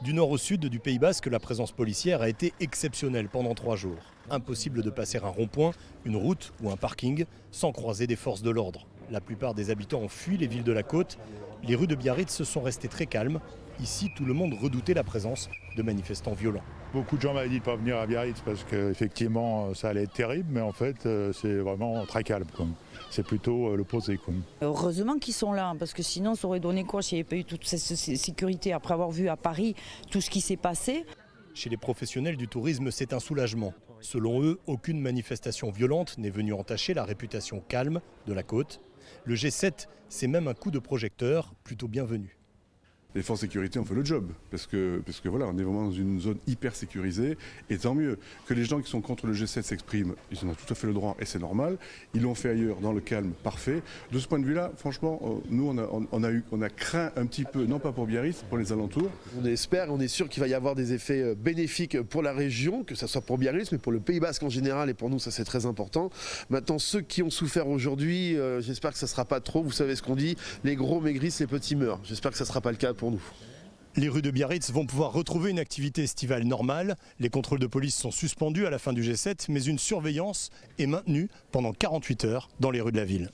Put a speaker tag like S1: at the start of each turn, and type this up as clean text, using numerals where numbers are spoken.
S1: Du nord au sud du Pays Basque, la présence policière a été exceptionnelle pendant 3 jours. Impossible de passer un rond-point, une route ou un parking sans croiser des forces de l'ordre. La plupart des habitants ont fui les villes de la côte. Les rues de Biarritz sont restées très calmes. Ici, tout le monde redoutait la présence de manifestants violents.
S2: Beaucoup de gens m'avaient dit de ne pas venir à Biarritz parce qu'effectivement ça allait être terrible, mais en fait c'est vraiment très calme. C'est plutôt l'opposé.
S3: Heureusement qu'ils sont là, parce que sinon ça aurait donné quoi s'il n'y avait pas eu toute cette sécurité après avoir vu à Paris tout ce qui s'est passé.
S1: Chez les professionnels du tourisme, c'est un soulagement. Selon eux, aucune manifestation violente n'est venue entacher la réputation calme de la côte. Le G7, c'est même un coup de projecteur plutôt bienvenu.
S4: Les forces de sécurité ont fait le job, parce que voilà, on est vraiment dans une zone hyper sécurisée, et tant mieux. Que les gens qui sont contre le G7 s'expriment, ils en ont tout à fait le droit, et c'est normal. Ils l'ont fait ailleurs, dans le calme, parfait. De ce point de vue-là, franchement, nous, on a craint un petit peu, non pas pour Biarritz, pour les alentours.
S5: On espère, on est sûr qu'il va y avoir des effets bénéfiques pour la région, que ce soit pour Biarritz, mais pour le Pays Basque en général, et pour nous, ça c'est très important. Maintenant, ceux qui ont souffert aujourd'hui, j'espère que ça ne sera pas trop, vous savez ce qu'on dit, les gros maigrissent, les petits meurent. J'espère que ça ne sera pas le cas pour nous.
S1: Les rues de Biarritz vont pouvoir retrouver une activité estivale normale. Les contrôles de police sont suspendus à la fin du G7, mais une surveillance est maintenue pendant 48 heures dans les rues de la ville.